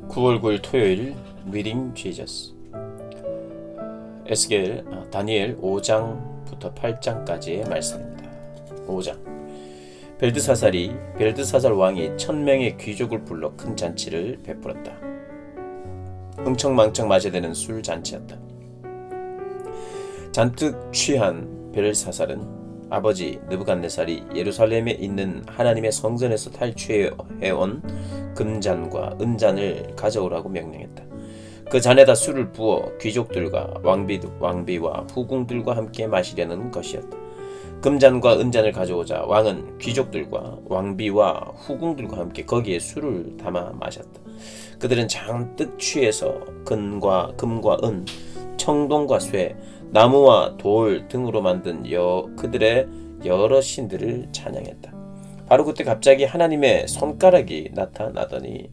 9월 9일 토요일 리딩 지저스 다니엘 5장부터 8장까지의 말씀입니다. 5장 벨드사살 왕이 1000명의 귀족을 불러 큰 잔치를 베풀었다. 흥청망청 맞이되는 술 잔치였다. 잔뜩 취한 벨사살은 아버지 느부갓네살이 예루살렘에 있는 하나님의 성전에서 탈취해온 금잔과 은잔을 가져오라고 명령했다. 그 잔에다 술을 부어 귀족들과 왕비와 후궁들과 함께 마시려는 것이었다. 금잔과 은잔을 가져오자 왕은 귀족들과 왕비와 후궁들과 함께 거기에 술을 담아 마셨다. 그들은 잔뜩 취해서 금과 은, 청동과 쇠, 나무와 돌 등으로 만든 그들의 여러 신들을 찬양했다. 바로 그때 갑자기 하나님의 손가락이 나타나더니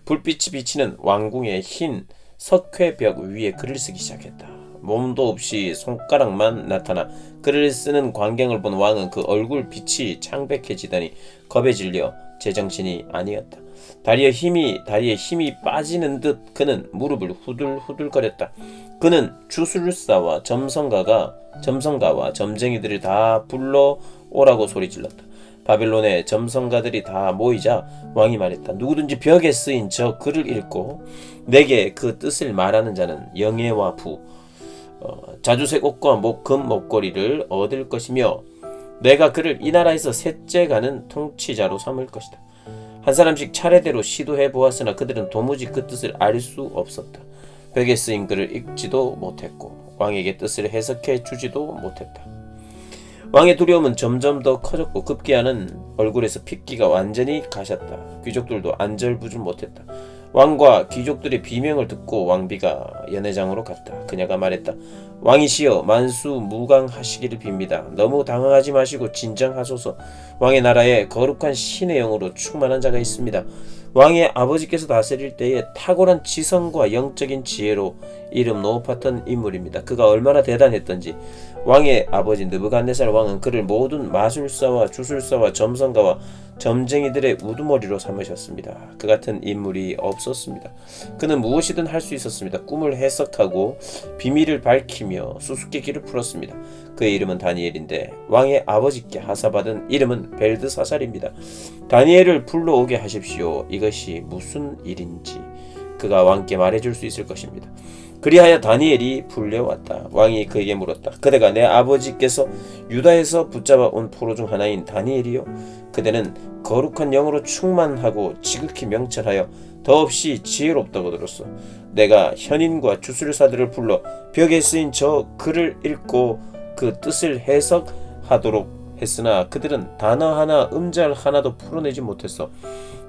불빛이 비치는 왕궁의 흰 석회벽 위에 글을 쓰기 시작했다. 몸도 없이 손가락만 나타나 글을 쓰는 광경을 본 왕은 그 얼굴 빛이 창백해지더니 겁에 질려 제정신이 아니었다. 다리에 힘이 빠지는 듯 그는 무릎을 후들후들거렸다. 그는 주술사와 점성가와 점쟁이들을 다 불러오라고 소리질렀다. 바벨론의 점성가들이 다 모이자 왕이 말했다. 누구든지 벽에 쓰인 저 글을 읽고 내게 그 뜻을 말하는 자는 영예와 부, 자주색 옷과 금 목걸이를 얻을 것이며 내가 그를 이 나라에서 셋째 가는 통치자로 삼을 것이다. 한 사람씩 차례대로 시도해 보았으나 그들은 도무지 그 뜻을 알 수 없었다. 벽에 쓰인 글을 읽지도 못했고 왕에게 뜻을 해석해 주지도 못했다. 왕의 두려움은 점점 더 커졌고 급기야는 얼굴에서 핏기가 완전히 가셨다. 귀족들도 안절부절 못했다. 왕과 귀족들의 비명을 듣고 왕비가 연회장으로 갔다. 그녀가 말했다. 왕이시여 만수무강하시기를 빕니다. 너무 당황하지 마시고 진정하소서. 왕의 나라에 거룩한 신의 영으로 충만한 자가 있습니다. 왕의 아버지께서 다스릴 때에 탁월한 지성과 영적인 지혜로 이름 높았던 인물입니다. 그가 얼마나 대단했던지 왕의 아버지 느부갓네살 왕은 그를 모든 마술사와 주술사와 점성가와 점쟁이들의 우두머리로 삼으셨습니다. 그 같은 인물이 없었습니다. 그는 무엇이든 할 수 있었습니다. 꿈을 해석하고 비밀을 밝히며 수수께끼를 풀었습니다. 그의 이름은 다니엘인데 왕의 아버지께 하사받은 이름은 벨드사살입니다. 다니엘을 불러오게 하십시오. 이것이 무슨 일인지 그가 왕께 말해줄 수 있을 것입니다. 그리하여 다니엘이 불려왔다. 왕이 그에게 물었다. 그대가 내 아버지께서 유다에서 붙잡아 온 포로 중 하나인 다니엘이요? 그대는 거룩한 영으로 충만하고 지극히 명철하여 더없이 지혜롭다고 들었어. 내가 현인과 주술사들을 불러 벽에 쓰인 저 글을 읽고 그 뜻을 해석하도록 했으나 그들은 단어 하나 음절 하나도 풀어내지 못했어.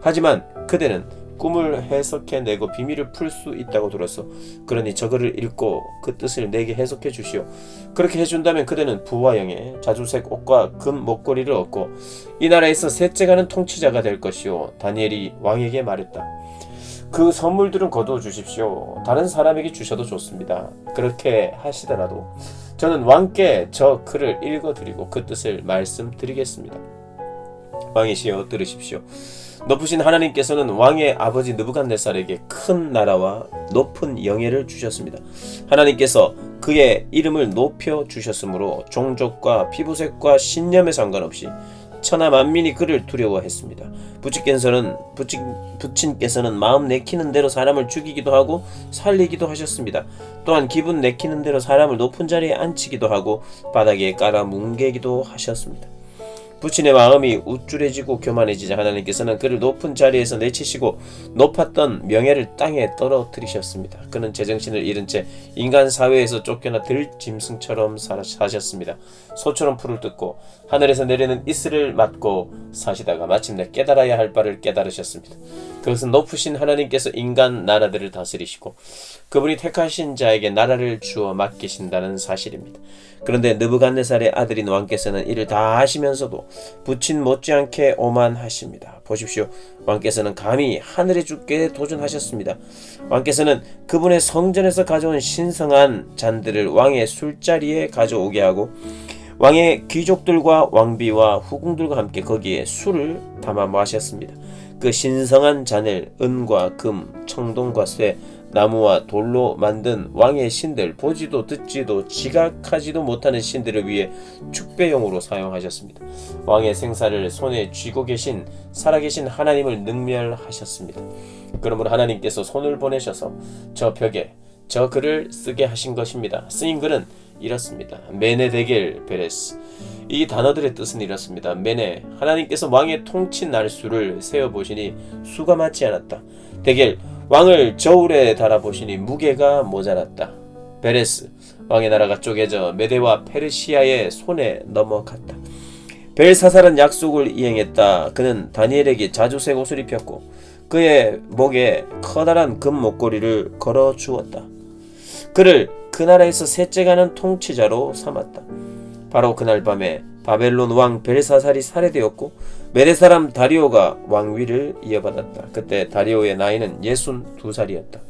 하지만 그대는 꿈을 해석해내고 비밀을 풀 수 있다고 들었어. 그러니 저 글을 읽고 그 뜻을 내게 해석해 주시오. 그렇게 해준다면 그대는 부와 영예, 자주색 옷과 금 목걸이를 얻고 이 나라에서 셋째 가는 통치자가 될 것이오. 다니엘이 왕에게 말했다. 그 선물들은 거두어 주십시오. 다른 사람에게 주셔도 좋습니다. 그렇게 하시더라도 저는 왕께 저 글을 읽어드리고 그 뜻을 말씀드리겠습니다. 왕이시여 들으십시오. 높으신 하나님께서는 왕의 아버지 느부갓네살에게 큰 나라와 높은 영예를 주셨습니다. 하나님께서 그의 이름을 높여 주셨으므로 종족과 피부색과 신념에 상관없이 천하 만민이 그를 두려워했습니다. 부친께서는 마음 내키는 대로 사람을 죽이기도 하고 살리기도 하셨습니다. 또한 기분 내키는 대로 사람을 높은 자리에 앉히기도 하고 바닥에 깔아 뭉개기도 하셨습니다. 부친의 마음이 우쭐해지고 교만해지자 하나님께서는 그를 높은 자리에서 내치시고 높았던 명예를 땅에 떨어뜨리셨습니다. 그는 제정신을 잃은 채 인간 사회에서 쫓겨나 들짐승처럼 사셨습니다. 소처럼 풀을 뜯고 하늘에서 내리는 이슬을 맞고 사시다가 마침내 깨달아야 할 바를 깨달으셨습니다. 그것은 높으신 하나님께서 인간 나라들을 다스리시고 그분이 택하신 자에게 나라를 주어 맡기신다는 사실입니다. 그런데 느부갓네살의 아들인 왕께서는 이를 다 하시면서도 부친 못지않게 오만하십니다. 보십시오. 왕께서는 감히 하늘의 주께 도전하셨습니다. 왕께서는 그분의 성전에서 가져온 신성한 잔들을 왕의 술자리에 가져오게 하고 왕의 귀족들과 왕비와 후궁들과 함께 거기에 술을 담아 마셨습니다. 그 신성한 잔을 은과 금, 청동과 쇠, 나무와 돌로 만든 왕의 신들, 보지도 듣지도 지각하지도 못하는 신들을 위해 축배용으로 사용하셨습니다. 왕의 생사를 손에 쥐고 계신 살아계신 하나님을 능멸하셨습니다. 그러므로 하나님께서 손을 보내셔서 저 벽에 저 글을 쓰게 하신 것입니다. 쓰인 글은 이렇습니다. 메네 데겔 베레스. 이 단어들의 뜻은 이렇습니다. 메네, 하나님께서 왕의 통치 날수를 세어보시니 수가 맞지 않았다. 데겔, 왕을 저울에 달아보시니 무게가 모자랐다. 베레스, 왕의 나라가 쪼개져 메데와 페르시아의 손에 넘어갔다. 벨사살은 약속을 이행했다. 그는 다니엘에게 자주색 옷을 입혔고 그의 목에 커다란 금 목걸이를 걸어 주었다. 그를 그 나라에서 셋째가는 통치자로 삼았다. 바로 그날 밤에 바벨론 왕 벨사살이 살해되었고 메대 사람 다리오가 왕위를 이어받았다. 그때 다리오의 나이는 62살이었다.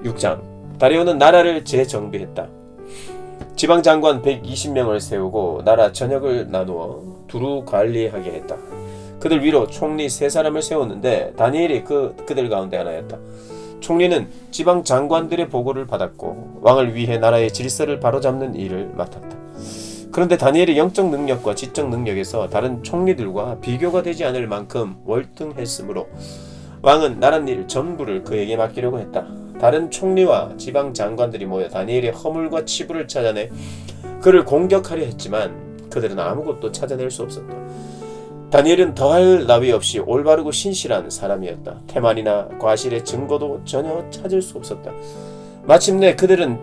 6장. 다리오는 나라를 재정비했다. 지방장관 120명을 세우고 나라 전역을 나누어 두루 관리하게 했다. 그들 위로 총리 3사람을 세웠는데 다니엘이 그들 가운데 하나였다. 총리는 지방 장관들의 보고를 받았고 왕을 위해 나라의 질서를 바로잡는 일을 맡았다. 그런데 다니엘의 영적 능력과 지적 능력에서 다른 총리들과 비교가 되지 않을 만큼 월등했으므로 왕은 나라 일 전부를 그에게 맡기려고 했다. 다른 총리와 지방 장관들이 모여 다니엘의 허물과 치부를 찾아내 그를 공격하려 했지만 그들은 아무것도 찾아낼 수 없었다. 다니엘은 더할 나위 없이 올바르고 신실한 사람이었다. 태만이나 과실의 증거도 전혀 찾을 수 없었다. 마침내 그들은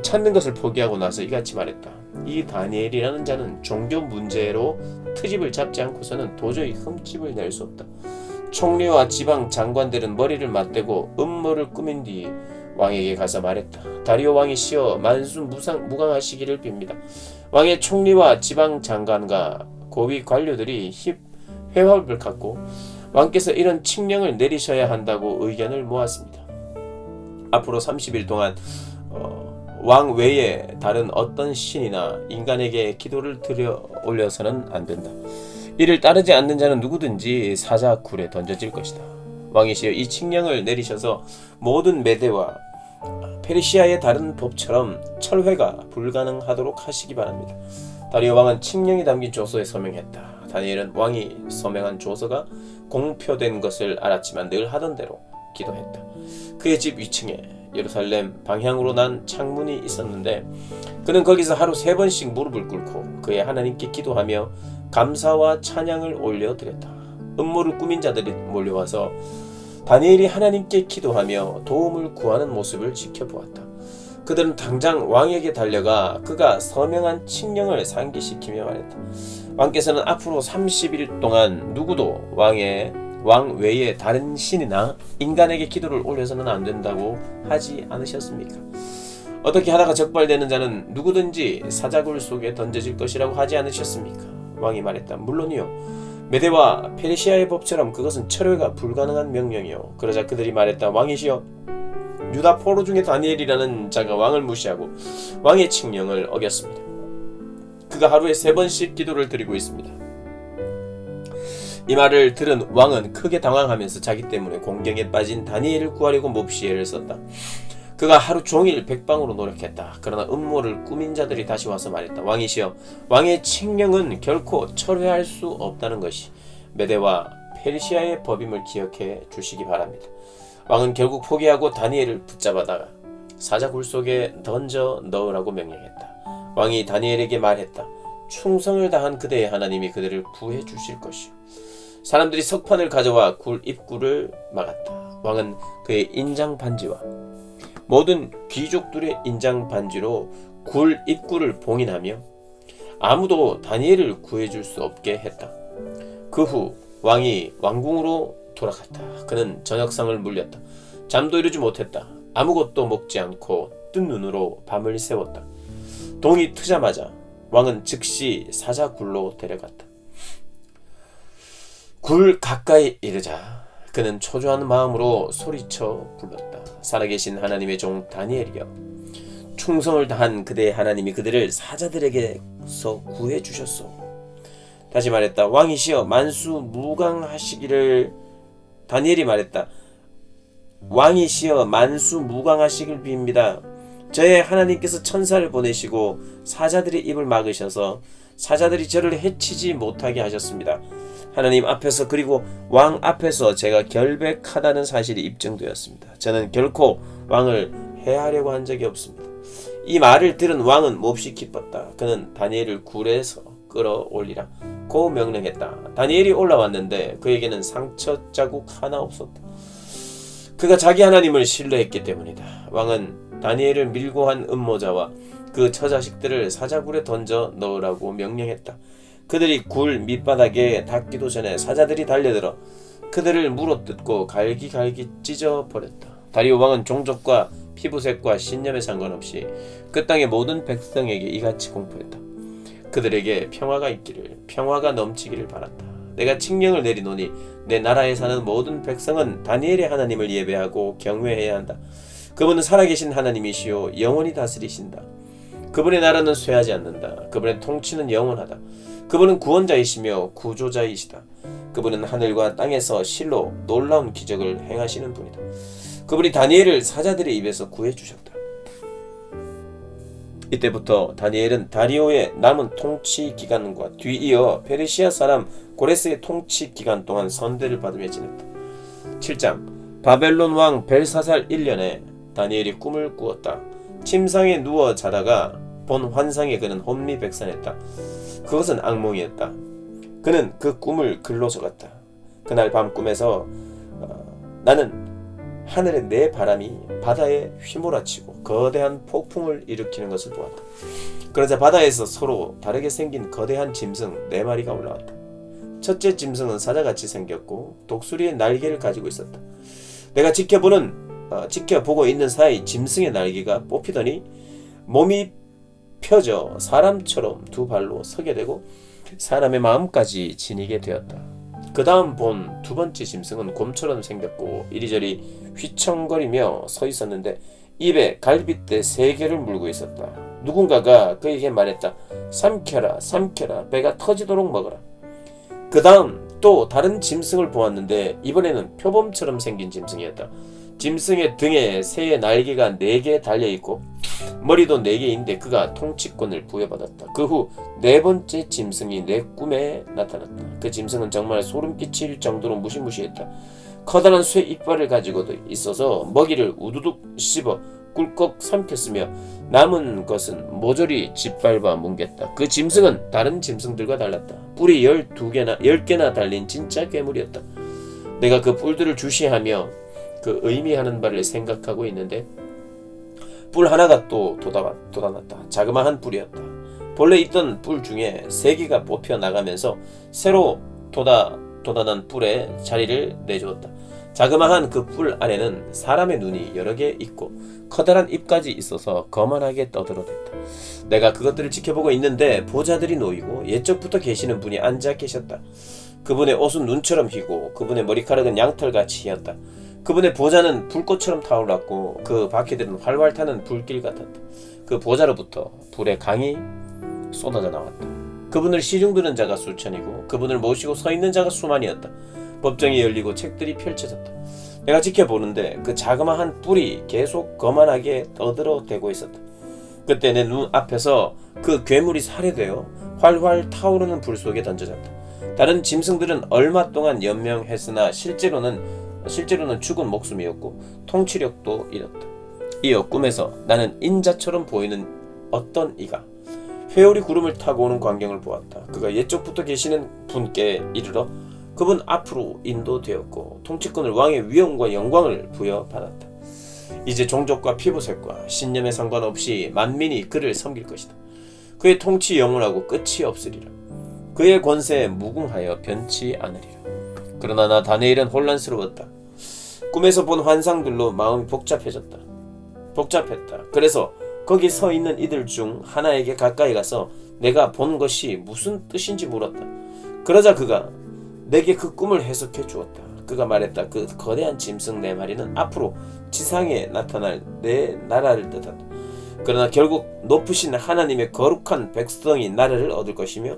찾는 것을 포기하고 나서 이같이 말했다. 이 다니엘이라는 자는 종교 문제로 트집을 잡지 않고서는 도저히 흠집을 낼 수 없다. 총리와 지방 장관들은 머리를 맞대고 음모를 꾸민 뒤 왕에게 가서 말했다. 다리오 왕이 시어 만수무강하시기를 빕니다. 왕의 총리와 지방 장관과 고위 관료들이 회합을 갖고 왕께서 이런 칙령을 내리셔야 한다고 의견을 모았습니다. 앞으로 30일 동안 왕 외에 다른 어떤 신이나 인간에게 기도를 드려 올려서는 안 된다. 이를 따르지 않는 자는 누구든지 사자굴에 던져질 것이다. 왕이시여 이 칙령을 내리셔서 모든 메대와 페르시아의 다른 법처럼 철회가 불가능하도록 하시기 바랍니다. 다리오 왕은 칙령이 담긴 조서에 서명했다. 다니엘은 왕이 서명한 조서가 공표된 것을 알았지만 늘 하던 대로 기도했다. 그의 집 위층에 예루살렘 방향으로 난 창문이 있었는데 그는 거기서 하루 3번씩 무릎을 꿇고 그의 하나님께 기도하며 감사와 찬양을 올려드렸다. 음모를 꾸민 자들이 몰려와서 다니엘이 하나님께 기도하며 도움을 구하는 모습을 지켜보았다. 그들은 당장 왕에게 달려가 그가 서명한 칙령을 상기시키며 말했다. 왕께서는 앞으로 30일 동안 누구도 왕 외에 다른 신이나 인간에게 기도를 올려서는 안 된다고 하지 않으셨습니까? 어떻게 하다가 적발되는 자는 누구든지 사자굴 속에 던져질 것이라고 하지 않으셨습니까? 왕이 말했다. 물론이요. 메대와 페르시아의 법처럼 그것은 철회가 불가능한 명령이요. 그러자 그들이 말했다. 왕이시여, 유다 포로 중에 다니엘이라는 자가 왕을 무시하고 왕의 칙령을 어겼습니다. 그가 하루에 3번씩 기도를 드리고 있습니다. 이 말을 들은 왕은 크게 당황하면서 자기 때문에 공경에 빠진 다니엘을 구하려고 몹시 애를 썼다. 그가 하루 종일 백방으로 노력했다. 그러나 음모를 꾸민 자들이 다시 와서 말했다. 왕이시여, 왕의 칙령은 결코 철회할 수 없다는 것이 메대와 페르시아의 법임을 기억해 주시기 바랍니다. 왕은 결국 포기하고 다니엘을 붙잡아다가 사자굴 속에 던져 넣으라고 명령했다. 왕이 다니엘에게 말했다. 충성을 다한 그대의 하나님이 그들을 구해 주실 것이요. 사람들이 석판을 가져와 굴 입구를 막았다. 왕은 그의 인장 반지와 모든 귀족들의 인장 반지로 굴 입구를 봉인하며 아무도 다니엘을 구해줄 수 없게 했다. 그 후 왕이 왕궁으로 돌아갔다. 그는 저녁상을 물렸다. 잠도 이루지 못했다. 아무것도 먹지 않고 뜬 눈으로 밤을 새웠다. 동이 트자마자 왕은 즉시 사자굴로 데려갔다. 굴 가까이 이르자 그는 초조한 마음으로 소리쳐 불렀다. 살아계신 하나님의 종 다니엘이여, 충성을 다한 그대의 하나님이 그들을 사자들에게서 구해 주셨소. 다시 말했다. 왕이시여 만수무강하시기를. 다니엘이 말했다. 왕이시여 만수무강하시길 빕니다. 저의 하나님께서 천사를 보내시고 사자들의 입을 막으셔서 사자들이 저를 해치지 못하게 하셨습니다. 하나님 앞에서 그리고 왕 앞에서 제가 결백하다는 사실이 입증되었습니다. 저는 결코 왕을 해하려고 한 적이 없습니다. 이 말을 들은 왕은 몹시 기뻤다. 그는 다니엘을 굴에서 끌어올리라 고 명령했다. 다니엘이 올라왔는데 그에게는 상처 자국 하나 없었다. 그가 자기 하나님을 신뢰했기 때문이다. 왕은 다니엘을 밀고 한 음모자와 그 처자식들을 사자굴에 던져 넣으라고 명령했다. 그들이 굴 밑바닥에 닿기도 전에 사자들이 달려들어 그들을 물어뜯고 갈기갈기 찢어버렸다. 다리오 왕은 종족과 피부색과 신념에 상관없이 그 땅의 모든 백성에게 이같이 공포했다. 그들에게 평화가 있기를, 평화가 넘치기를 바란다. 내가 칙령을 내리노니 내 나라에 사는 모든 백성은 다니엘의 하나님을 예배하고 경외해야 한다. 그분은 살아계신 하나님이시요 영원히 다스리신다. 그분의 나라는 쇠하지 않는다. 그분의 통치는 영원하다. 그분은 구원자이시며 구조자이시다. 그분은 하늘과 땅에서 실로 놀라운 기적을 행하시는 분이다. 그분이 다니엘을 사자들의 입에서 구해주셨다. 이때부터 다니엘은 다리오의 남은 통치 기간과 뒤이어 페르시아 사람 고레스의 통치 기간 동안 선대를 받으며 지냈다. 7장 바벨론 왕 벨사살 1년에 다니엘이 꿈을 꾸었다. 침상에 누워 자다가 본 환상에 그는 혼미백산했다. 그것은 악몽이었다. 그는 그 꿈을 글로 적었다. 그날 밤 꿈에서 나는 하늘의 네 바람이 바다에 휘몰아치고 거대한 폭풍을 일으키는 것을 보았다. 그러자 바다에서 서로 다르게 생긴 거대한 짐승 4마리가 올라왔다. 첫째 짐승은 사자같이 생겼고 독수리의 날개를 가지고 있었다. 내가 지켜보고 있는 사이 짐승의 날개가 뽑히더니 몸이 펴져 사람처럼 두 발로 서게 되고 사람의 마음까지 지니게 되었다. 그 다음 본 두 번째 짐승은 곰처럼 생겼고 이리저리 휘청거리며 서 있었는데 입에 갈빗대 3개를 물고 있었다. 누군가가 그에게 말했다. 삼켜라 삼켜라 배가 터지도록 먹어라. 그 다음 또 다른 짐승을 보았는데 이번에는 표범처럼 생긴 짐승이었다. 짐승의 등에 새의 날개가 4개 달려있고 머리도 4개인데 그가 통치권을 부여받았다. 그 후 4번째 짐승이 내 꿈에 나타났다. 그 짐승은 정말 소름 끼칠 정도로 무시무시했다. 커다란 쇠 이빨을 가지고도 있어서 먹이를 우두둑 씹어 꿀꺽 삼켰으며 남은 것은 모조리 짓밟아 뭉갰다. 그 짐승은 다른 짐승들과 달랐다. 뿔이 10개나 달린 진짜 괴물이었다. 내가 그 뿔들을 주시하며 그 의미하는 바를 생각하고 있는데 뿔 하나가 또 돋아났다. 자그마한 뿔이었다. 본래 있던 뿔 중에 3개가 뽑혀 나가면서 새로 돋아난 뿔에 자리를 내주었다. 자그마한 그 뿔 안에는 사람의 눈이 여러 개 있고 커다란 입까지 있어서 거만하게 떠들어댔다. 내가 그것들을 지켜보고 있는데 보좌들이 놓이고 옛적부터 계시는 분이 앉아 계셨다. 그분의 옷은 눈처럼 희고 그분의 머리카락은 양털같이 희었다. 그분의 보좌는 불꽃처럼 타올랐고 그 바퀴들은 활활 타는 불길 같았다. 그 보좌로부터 불의 강이 쏟아져 나왔다. 그분을 시중드는 자가 수천이고 그분을 모시고 서 있는 자가 수만이었다. 법정이 열리고 책들이 펼쳐졌다. 내가 지켜보는데 그 자그마한 뿔이 계속 거만하게 떠들어대고 있었다. 그때 내 눈 앞에서 그 괴물이 살해되어 활활 타오르는 불 속에 던져졌다. 다른 짐승들은 얼마 동안 연명했으나 실제로는 죽은 목숨이었고 통치력도 잃었다. 이어 꿈에서 나는 인자처럼 보이는 어떤 이가 회오리 구름을 타고 오는 광경을 보았다. 그가 옛적부터 계시는 분께 이르러 그분 앞으로 인도되었고 통치권을 왕의 위엄과 영광을 부여받았다. 이제 종족과 피부색과 신념에 상관없이 만민이 그를 섬길 것이다. 그의 통치 영원하고 끝이 없으리라. 그의 권세에 무궁하여 변치 않으리라. 그러나 나 다니엘은 혼란스러웠다. 꿈에서 본 환상들로 마음이 복잡했다. 그래서 거기 서 있는 이들 중 하나에게 가까이 가서 내가 본 것이 무슨 뜻인지 물었다. 그러자 그가 내게 그 꿈을 해석해 주었다. 그가 말했다. 그 거대한 짐승 4마리는 앞으로 지상에 나타날 내 나라를 뜻한다. 그러나 결국 높으신 하나님의 거룩한 백성이 나라를 얻을 것이며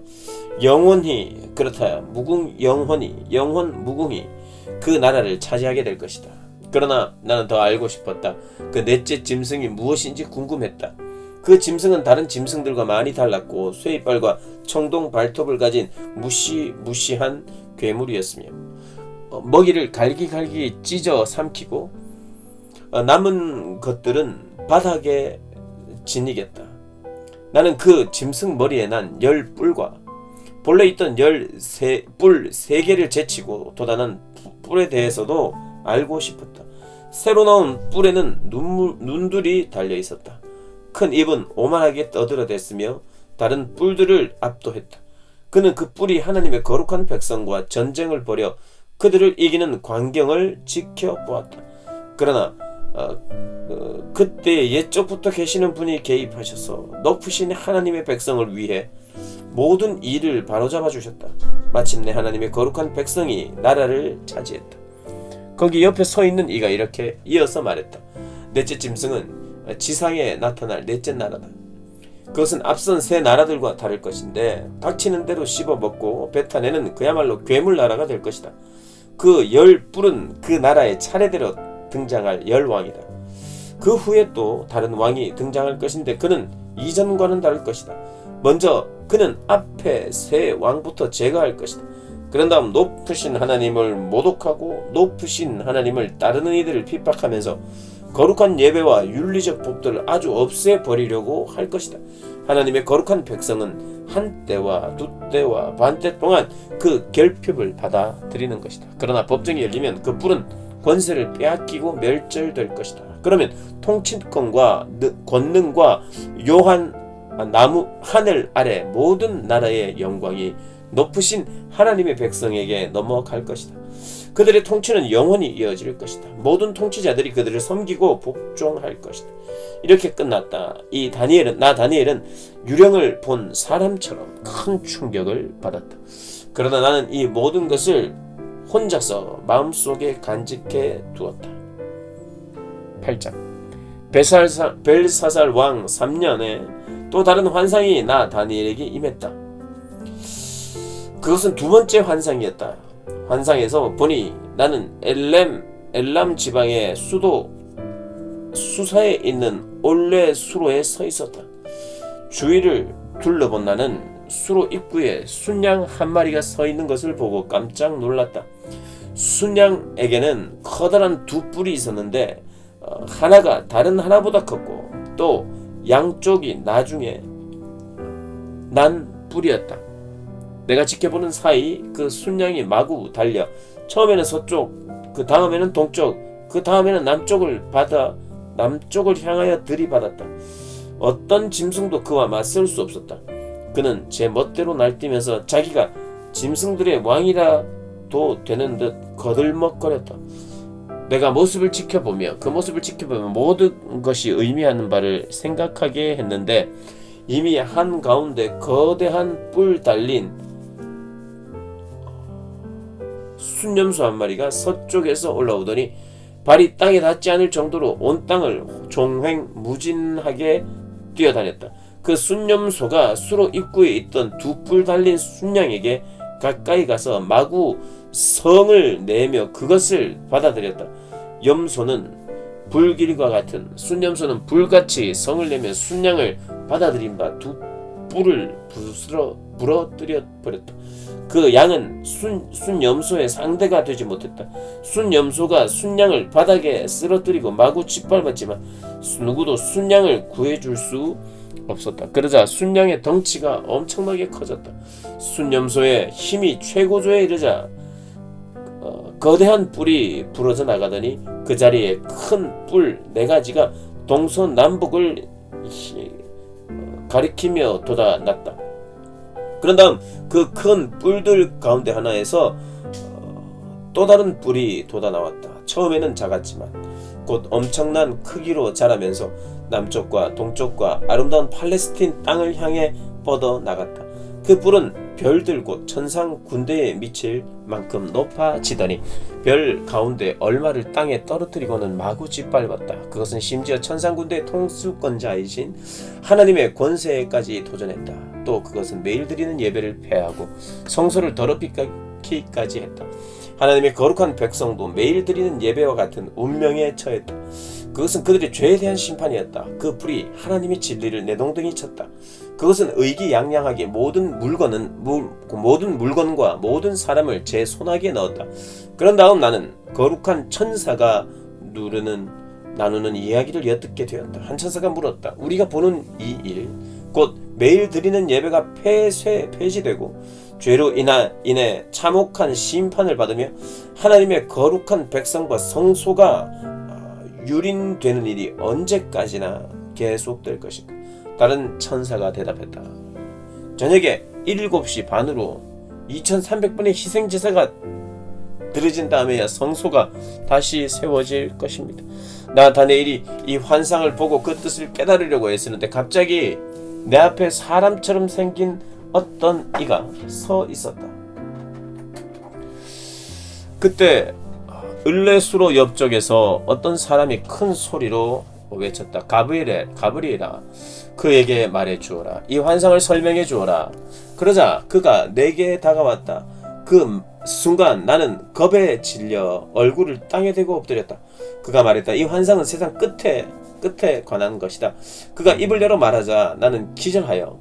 영원히 그렇다 영원 무궁히 그 나라를 차지하게 될 것이다. 그러나 나는 더 알고 싶었다. 그 넷째 짐승이 무엇인지 궁금했다. 그 짐승은 다른 짐승들과 많이 달랐고 쇠이빨과 청동 발톱을 가진 무시무시한 괴물이었으며 먹이를 갈기갈기 찢어 삼키고 남은 것들은 바닥에 지니겠다. 나는 그 짐승 머리에 난 10뿔과 본래 있던 뿔 3개를 제치고 돋아난 뿔에 대해서도 알고 싶었다. 새로 나온 뿔에는 눈들이 달려 있었다. 큰 입은 오만하게 떠들어댔으며 다른 뿔들을 압도했다. 그는 그 뿔이 하나님의 거룩한 백성과 전쟁을 벌여 그들을 이기는 광경을 지켜보았다. 그러나 그때 옛적부터 계시는 분이 개입하셔서 높으신 하나님의 백성을 위해 모든 일을 바로잡아 주셨다. 마침내 하나님의 거룩한 백성이 나라를 차지했다. 거기 옆에 서 있는 이가 이렇게 이어서 말했다. 넷째 짐승은 지상에 나타날 넷째 나라다. 그것은 앞선 세 나라들과 다를 것인데 닥치는 대로 씹어먹고 뱉어내는 그야말로 괴물 나라가 될 것이다. 그 10뿔은 그 나라에 차례대로 등장할 10왕이다. 그 후에 또 다른 왕이 등장할 것인데 그는 이전과는 다를 것이다. 먼저 그는 앞에 세 왕부터 제거할 것이다. 그런 다음 높으신 하나님을 모독하고 높으신 하나님을 따르는 이들을 핍박하면서 거룩한 예배와 윤리적 법들을 아주 없애버리려고 할 것이다. 하나님의 거룩한 백성은 한 때와 두 때와 반때 동안 그 결핍을 받아들이는 것이다. 그러나 법정이 열리면 그 뿔은 권세를 빼앗기고 멸절될 것이다. 그러면 통치권과 권능과 하늘 아래 모든 나라의 영광이 높으신 하나님의 백성에게 넘어갈 것이다. 그들의 통치는 영원히 이어질 것이다. 모든 통치자들이 그들을 섬기고 복종할 것이다. 이렇게 끝났다. 나 다니엘은 유령을 본 사람처럼 큰 충격을 받았다. 그러나 나는 이 모든 것을 혼자서 마음속에 간직해 두었다. 8장 벨사살 왕 3년에 또 다른 환상이 나 다니엘에게 임했다. 그것은 두 번째 환상이었다. 환상에서 보니 나는 엘람 지방의 수도 수사에 있는 올레 수로에 서 있었다. 주위를 둘러본 나는 수로 입구에 순양 한 마리가 서 있는 것을 보고 깜짝 놀랐다. 순양에게는 커다란 두 뿔이 있었는데 하나가 다른 하나보다 컸고 또 양쪽이 나중에 난 뿔이었다. 내가 지켜보는 사이 그 순양이 마구 달려 처음에는 서쪽, 그 다음에는 동쪽, 그 다음에는 남쪽을 향하여 들이받았다. 어떤 짐승도 그와 맞설 수 없었다. 그는 제 멋대로 날뛰면서 자기가 짐승들의 왕이라도 되는 듯 거들먹거렸다. 내가 그 모습을 지켜보며 모든 것이 의미하는 바를 생각하게 했는데 이미 한가운데 거대한 뿔 달린 순념소 한 마리가 서쪽에서 올라오더니 발이 땅에 닿지 않을 정도로 온 땅을 종횡무진하게 뛰어다녔다. 그 순념소가 수로 입구에 있던 두 뿔 달린 순양에게 가까이 가서 마구 성을 내며 그것을 받아들였다. 순념소는 불같이 성을 내며 순양을 받아들인 바 두 뿔을 부러뜨려 버렸다. 그 양은 순염소의 상대가 되지 못했다. 순염소가 순양을 바닥에 쓰러뜨리고 마구 짓밟았지만 누구도 순양을 구해줄 수 없었다. 그러자 순양의 덩치가 엄청나게 커졌다. 순염소의 힘이 최고조에 이르자 거대한 뿔이 부러져 나가더니 그 자리에 큰 뿔 4가지가 동서남북을 가리키며 돋아났다. 그런 다음 그 큰 뿔들 가운데 하나에서 또 다른 뿔이 돋아나왔다. 처음에는 작았지만 곧 엄청난 크기로 자라면서 남쪽과 동쪽과 아름다운 팔레스틴 땅을 향해 뻗어 나갔다. 그 뿔은 별들 곧 천상 군대에 미칠 만큼 높아지더니 별 가운데 얼마를 땅에 떨어뜨리고는 마구 짓밟았다. 그것은 심지어 천상 군대의 통수권자이신 하나님의 권세까지 도전했다. 또 그것은 매일 드리는 예배를 폐하고 성소를 더럽히기까지 했다. 하나님의 거룩한 백성도 매일 드리는 예배와 같은 운명에 처했다. 그것은 그들의 죄에 대한 심판이었다. 그 불이 하나님의 진리를 내동댕이 쳤다. 그것은 의기양양하게 모든 물건과 모든 사람을 제 손아귀에 넣었다. 그런 다음 나는 거룩한 천사가 나누는 이야기를 엿듣게 되었다. 한 천사가 물었다. 우리가 보는 이 일, 곧 매일 드리는 예배가 폐지되고 죄로 인해 참혹한 심판을 받으며 하나님의 거룩한 백성과 성소가 유린되는 일이 언제까지나 계속될 것인가? 다른 천사가 대답했다. 저녁에 7시 반으로 2300번의 희생제사가 드려진 다음에야 성소가 다시 세워질 것입니다. 나 다니엘이 이 환상을 보고 그 뜻을 깨달으려고 애쓰는데 갑자기 내 앞에 사람처럼 생긴 어떤 이가 서 있었다. 그때 을레수로 옆쪽에서 어떤 사람이 큰 소리로 외쳤다. 가브리엘아, 그에게 말해 주어라. 이 환상을 설명해 주어라. 그러자 그가 내게 다가왔다. 그 순간 나는 겁에 질려 얼굴을 땅에 대고 엎드렸다. 그가 말했다. 이 환상은 세상 끝에 관한 것이다. 그가 입을 열어 말하자 나는 기절하여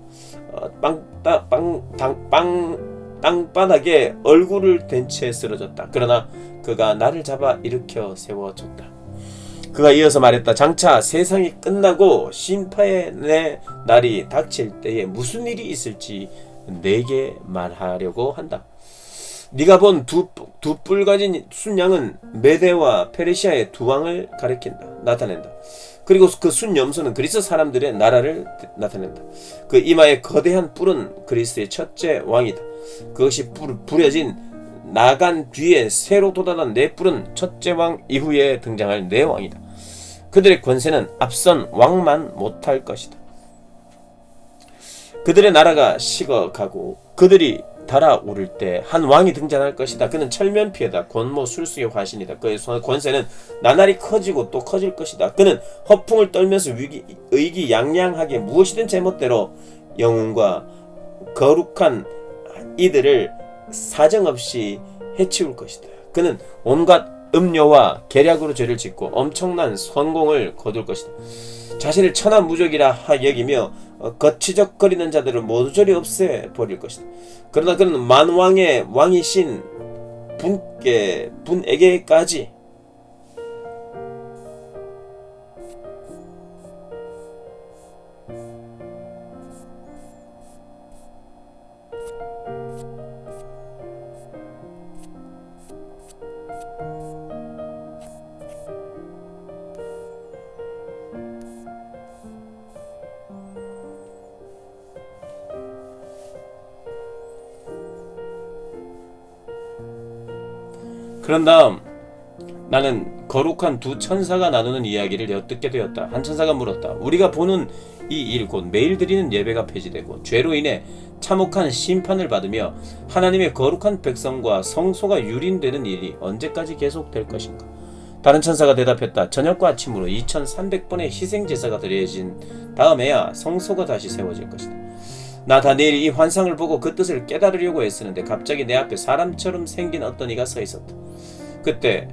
땅바닥에 얼굴을 댄 채 쓰러졌다. 그러나 그가 나를 잡아 일으켜 세워줬다. 그가 이어서 말했다. 장차 세상이 끝나고 심판의 날이 닥칠 때에 무슨 일이 있을지 내게 말하려고 한다. 네가 본 두 뿔 가진 순양은 메대와 페르시아의 두 왕을 나타낸다. 그리고 그 순염소는 그리스 사람들의 나라를 나타낸다. 그 이마의 거대한 뿔은 그리스의 첫째 왕이다. 그것이 부려진 나간 뒤에 새로 돋아난 네 뿔은 첫째 왕 이후에 등장할 네 왕이다. 그들의 권세는 앞선 왕만 못할 것이다. 그들의 나라가 식어가고 그들이 달아오를 때 한 왕이 등장할 것이다. 그는 철면피해다. 권모 술수의 화신이다. 그의 권세는 나날이 커지고 또 커질 것이다. 그는 허풍을 떨면서 의기양양하게 무엇이든 제멋대로 영웅과 거룩한 이들을 사정없이 해치울 것이다. 그는 온갖 음료와 계략으로 죄를 짓고 엄청난 성공을 거둘 것이다. 자신을 천하무적이라 여기며 거치적거리는 자들을 모조리 없애버릴 것이다. 그러나 그는 만왕의 왕이신 분에게까지 그런 다음 나는 거룩한 두 천사가 나누는 이야기를 엿듣게 되었다. 한 천사가 물었다. 우리가 보는 이 일 곧 매일 드리는 예배가 폐지되고 죄로 인해 참혹한 심판을 받으며 하나님의 거룩한 백성과 성소가 유린되는 일이 언제까지 계속될 것인가? 다른 천사가 대답했다. 저녁과 아침으로 2300번의 희생제사가 드려진 다음에야 성소가 다시 세워질 것이다. 나 다니엘이 이 환상을 보고 그 뜻을 깨달으려고 애쓰는데 갑자기 내 앞에 사람처럼 생긴 어떤 이가 서 있었다. 그때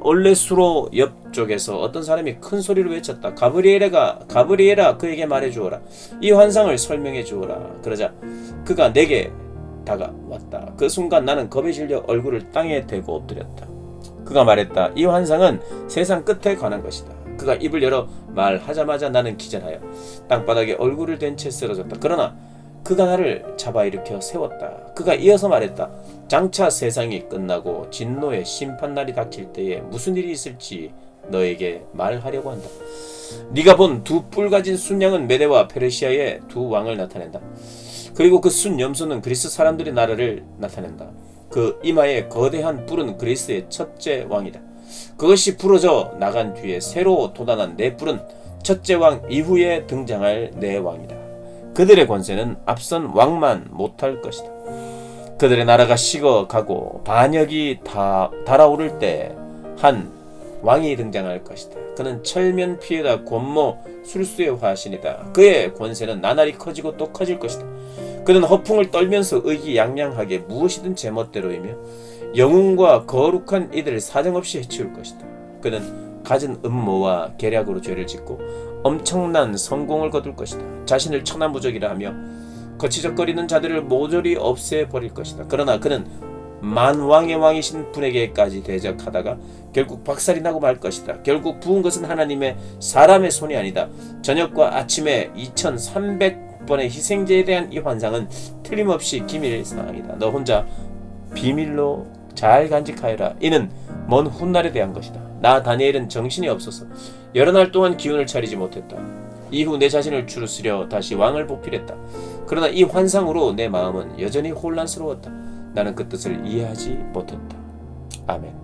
올레수로 옆쪽에서 어떤 사람이 큰 소리로 외쳤다. 가브리엘아, 그에게 말해주어라. 이 환상을 설명해주어라. 그러자 그가 내게 다가왔다. 그 순간 나는 겁에 질려 얼굴을 땅에 대고 엎드렸다. 그가 말했다. 이 환상은 세상 끝에 관한 것이다. 그가 입을 열어 말하자마자 나는 기절하여 땅바닥에 얼굴을 댄 채 쓰러졌다. 그러나 그가 나를 잡아 일으켜 세웠다. 그가 이어서 말했다. 장차 세상이 끝나고 진노의 심판날이 닥칠 때에 무슨 일이 있을지 너에게 말하려고 한다. 네가 본 두 뿔 가진 순양은 메대와 페르시아의 두 왕을 나타낸다. 그리고 그 순염소는 그리스 사람들의 나라를 나타낸다. 그 이마의 거대한 뿔은 그리스의 첫째 왕이다. 그것이 부러져 나간 뒤에 새로 돋아난 네 뿔은 첫째 왕 이후에 등장할 네 왕이다. 그들의 권세는 앞선 왕만 못할 것이다. 그들의 나라가 식어가고 반역이 달아오를 때 한 왕이 등장할 것이다. 그는 철면 피에다 권모 술수의 화신이다. 그의 권세는 나날이 커지고 또 커질 것이다. 그는 허풍을 떨면서 의기양양하게 무엇이든 제멋대로이며 영웅과 거룩한 이들을 사정없이 해치울 것이다. 그는 갖은 음모와 계략으로 죄를 짓고 엄청난 성공을 거둘 것이다. 자신을 천하무적이라 하며 거치적거리는 자들을 모조리 없애버릴 것이다. 그러나 그는 만왕의 왕이신 분에게까지 대적하다가 결국 박살이 나고 말 것이다. 결국 부은 것은 하나님의 사람의 손이 아니다. 저녁과 아침에 2300번의 희생제에 대한 이 환상은 틀림없이 기밀사항이다. 너 혼자 비밀로 잘 간직하여라. 이는 먼 훗날에 대한 것이다. 나 다니엘은 정신이 없어서 여러 날 동안 기운을 차리지 못했다. 이후 내 자신을 추스려 다시 왕을 보필했다. 그러나 이 환상으로 내 마음은 여전히 혼란스러웠다. 나는 그 뜻을 이해하지 못했다. 아멘.